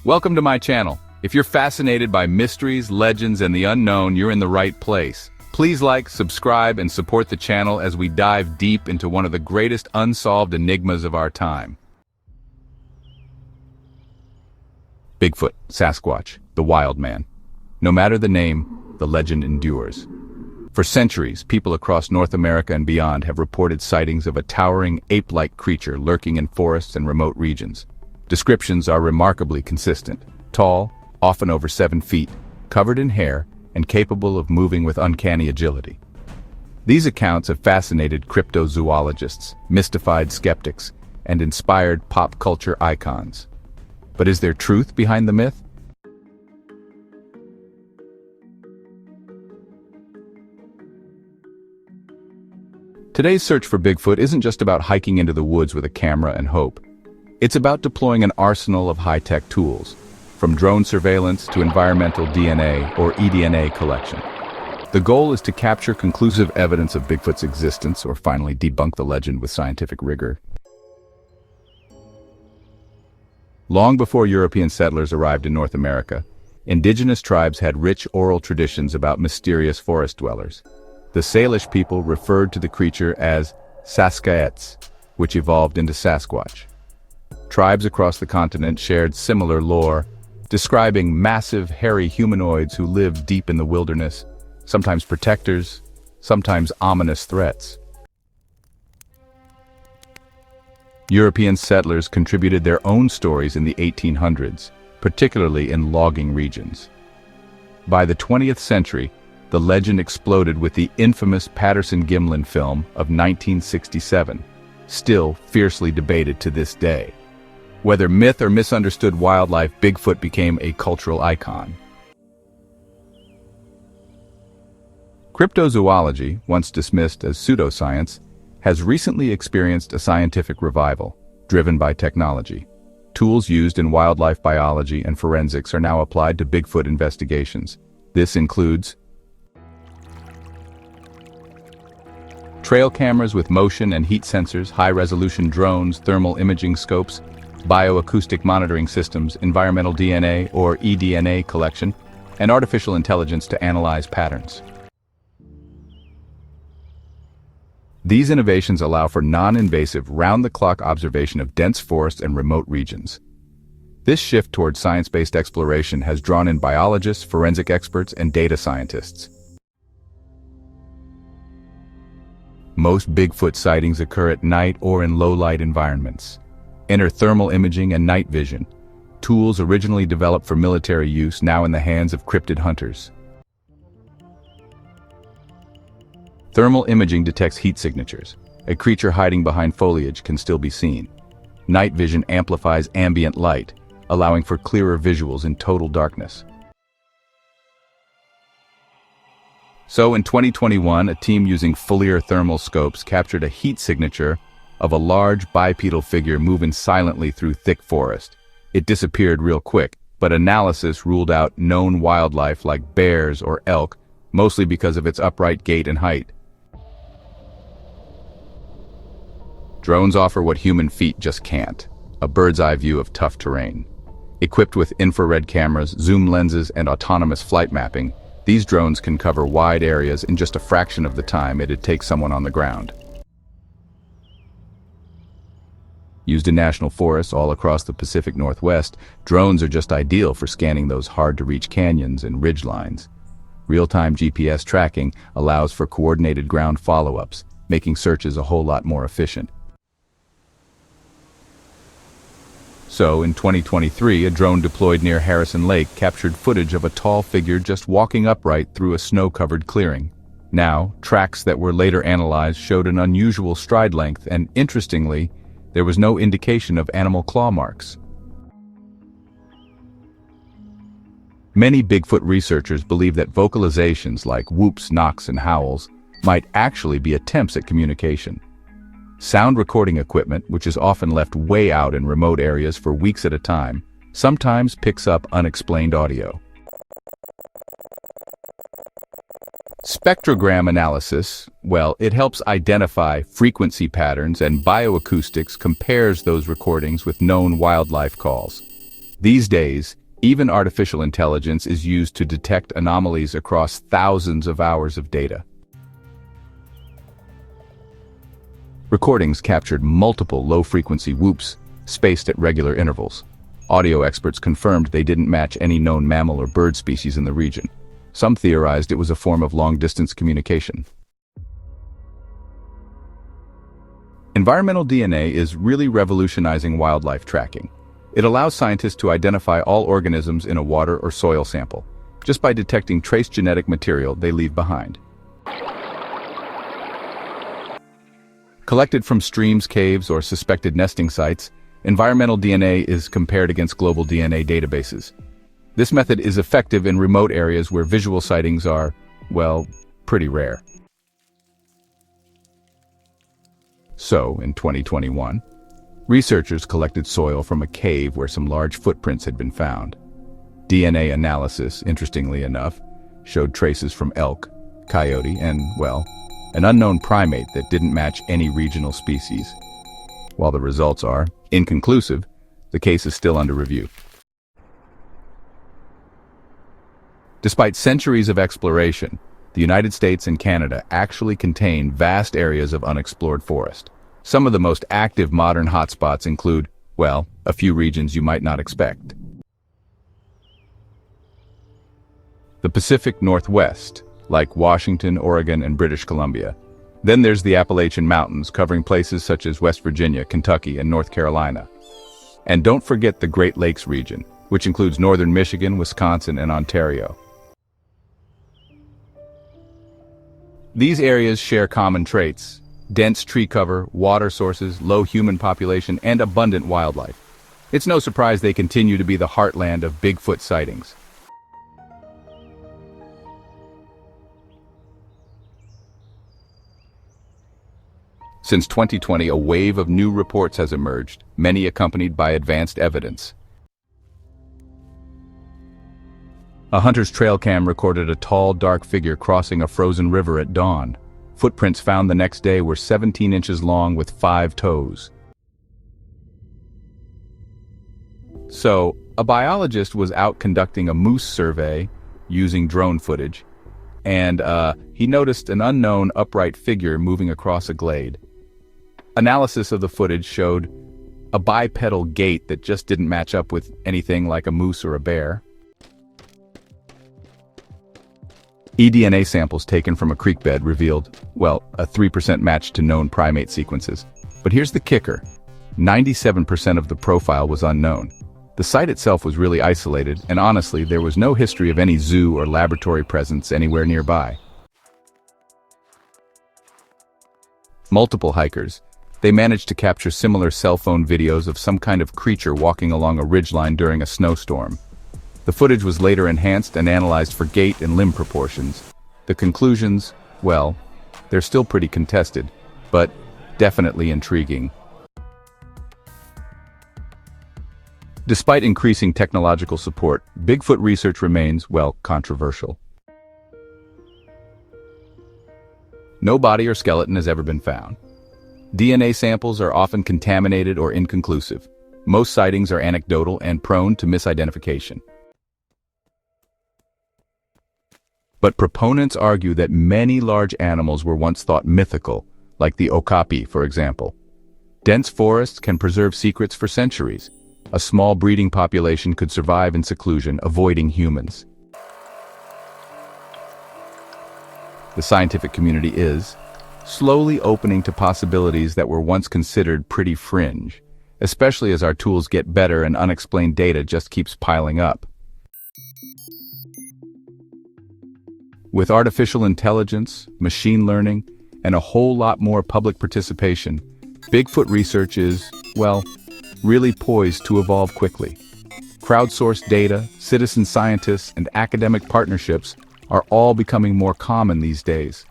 Welcome to my channel. If you're fascinated by mysteries, legends, and the unknown, you're in the right place. Please like, subscribe, and support the channel as we dive deep into one of the greatest unsolved enigmas of our time. Bigfoot, Sasquatch, the wild man. No matter the name, the legend endures. For centuries, people across North America and beyond have reported sightings of a towering ape-like creature lurking in forests and remote regions. Descriptions are remarkably consistent: tall, often over 7 feet, covered in hair, and capable of moving with uncanny agility. These accounts have fascinated cryptozoologists, mystified skeptics, and inspired pop culture icons. But is there truth behind the myth? Today's search for Bigfoot isn't just about hiking into the woods with a camera and hope. It's about deploying an arsenal of high-tech tools, from drone surveillance to environmental DNA or eDNA collection. The goal is to capture conclusive evidence of Bigfoot's existence or finally debunk the legend with scientific rigor. Long before European settlers arrived in North America, indigenous tribes had rich oral traditions about mysterious forest dwellers. The Salish people referred to the creature as Sasquatch, which evolved into Sasquatch. Tribes across the continent shared similar lore, describing massive, hairy humanoids who lived deep in the wilderness, sometimes protectors, sometimes ominous threats. European settlers contributed their own stories in the 1800s, particularly in logging regions. By the 20th century, the legend exploded with the infamous Patterson-Gimlin film of 1967, still fiercely debated to this day. Whether myth or misunderstood wildlife, Bigfoot became a cultural icon. Cryptozoology, once dismissed as pseudoscience, has recently experienced a scientific revival, driven by technology. Tools used in wildlife biology and forensics are now applied to Bigfoot investigations. This includes trail cameras with motion and heat sensors, high-resolution drones, thermal imaging scopes, bioacoustic monitoring systems, environmental DNA or eDNA collection, and artificial intelligence to analyze patterns. These innovations allow for non-invasive, round-the-clock observation of dense forests and remote regions. This shift toward science-based exploration has drawn in biologists, forensic experts, and data scientists. Most Bigfoot sightings occur at night or in low-light environments. Enter thermal imaging and night vision, tools originally developed for military use now in the hands of cryptid hunters. Thermal imaging detects heat signatures. A creature hiding behind foliage can still be seen. Night vision amplifies ambient light, allowing for clearer visuals in total darkness. So in 2021, a team using FLIR thermal scopes captured a heat signature of a large bipedal figure moving silently through thick forest. It disappeared real quick, but analysis ruled out known wildlife like bears or elk, mostly because of its upright gait and height. Drones offer what human feet just can't: a bird's-eye view of tough terrain. Equipped with infrared cameras, zoom lenses, and autonomous flight mapping, these drones can cover wide areas in just a fraction of the time it'd take someone on the ground. Used in national forests all across the Pacific Northwest, drones are just ideal for scanning those hard-to-reach canyons and ridgelines. Real-time GPS tracking allows for coordinated ground follow-ups, making searches a whole lot more efficient. So, in 2023, a drone deployed near Harrison Lake captured footage of a tall figure just walking upright through a snow-covered clearing. Now, tracks that were later analyzed showed an unusual stride length, and interestingly, there was no indication of animal claw marks. Many Bigfoot researchers believe that vocalizations like whoops, knocks, and howls might actually be attempts at communication. Sound recording equipment, which is often left way out in remote areas for weeks at a time, sometimes picks up unexplained audio. Spectrogram analysis, well, it helps identify frequency patterns, and bioacoustics compares those recordings with known wildlife calls. These days, even artificial intelligence is used to detect anomalies across thousands of hours of data. Recordings captured multiple low-frequency whoops, spaced at regular intervals. Audio experts confirmed they didn't match any known mammal or bird species in the region. Some theorized it was a form of long-distance communication. Environmental DNA is really revolutionizing wildlife tracking. It allows scientists to identify all organisms in a water or soil sample, just by detecting trace genetic material they leave behind. Collected from streams, caves, or suspected nesting sites, environmental DNA is compared against global DNA databases. This method is effective in remote areas where visual sightings are, well, pretty rare. So, in 2021, researchers collected soil from a cave where some large footprints had been found. DNA analysis, interestingly enough, showed traces from elk, coyote, and, well, an unknown primate that didn't match any regional species. While the results are inconclusive, the case is still under review. Despite centuries of exploration, the United States and Canada actually contain vast areas of unexplored forest. Some of the most active modern hotspots include, well, a few regions you might not expect. The Pacific Northwest, like Washington, Oregon, and British Columbia. Then there's the Appalachian Mountains, covering places such as West Virginia, Kentucky, and North Carolina. And don't forget the Great Lakes region, which includes northern Michigan, Wisconsin, and Ontario. These areas share common traits: dense tree cover, water sources, low human population, and abundant wildlife. It's no surprise they continue to be the heartland of Bigfoot sightings. Since 2020, a wave of new reports has emerged, many accompanied by advanced evidence. A hunter's trail cam recorded a tall, dark figure crossing a frozen river at dawn. Footprints found the next day were 17 inches long with 5 toes. So, a biologist was out conducting a moose survey using drone footage, and he noticed an unknown upright figure moving across a glade. Analysis of the footage showed a bipedal gait that just didn't match up with anything like a moose or a bear. eDNA samples taken from a creek bed revealed, well, a 3% match to known primate sequences. But here's the kicker: 97% of the profile was unknown. The site itself was really isolated, and honestly, there was no history of any zoo or laboratory presence anywhere nearby. Multiple hikers. They managed to capture similar cell phone videos of some kind of creature walking along a ridgeline during a snowstorm. The footage was later enhanced and analyzed for gait and limb proportions. The conclusions, well, they're still pretty contested, but definitely intriguing. Despite increasing technological support, Bigfoot research remains, well, controversial. No body or skeleton has ever been found. DNA samples are often contaminated or inconclusive. Most sightings are anecdotal and prone to misidentification. But proponents argue that many large animals were once thought mythical, like the okapi, for example. Dense forests can preserve secrets for centuries. A small breeding population could survive in seclusion, avoiding humans. The scientific community is slowly opening to possibilities that were once considered pretty fringe, especially as our tools get better and unexplained data just keeps piling up. With artificial intelligence, machine learning, and a whole lot more public participation, Bigfoot research is, well, really poised to evolve quickly. Crowdsourced data, citizen scientists, and academic partnerships are all becoming more common these days.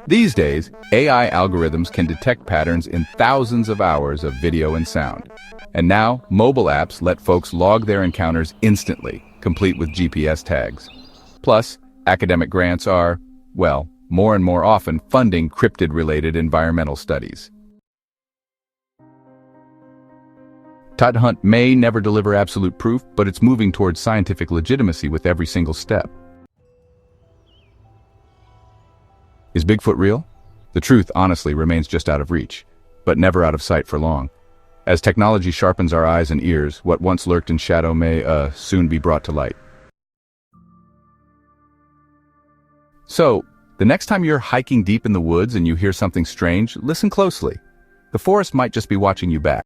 These days, AI algorithms can detect patterns in thousands of hours of video and sound. And now, mobile apps let folks log their encounters instantly, complete with GPS tags. Plus, academic grants are, well, more and more often funding cryptid-related environmental studies. Tut Hunt may never deliver absolute proof, but it's moving towards scientific legitimacy with every single step. Is Bigfoot real? The truth, honestly, remains just out of reach, but never out of sight for long. As technology sharpens our eyes and ears, what once lurked in shadow may, soon be brought to light. So, the next time you're hiking deep in the woods and you hear something strange, listen closely. The forest might just be watching you back.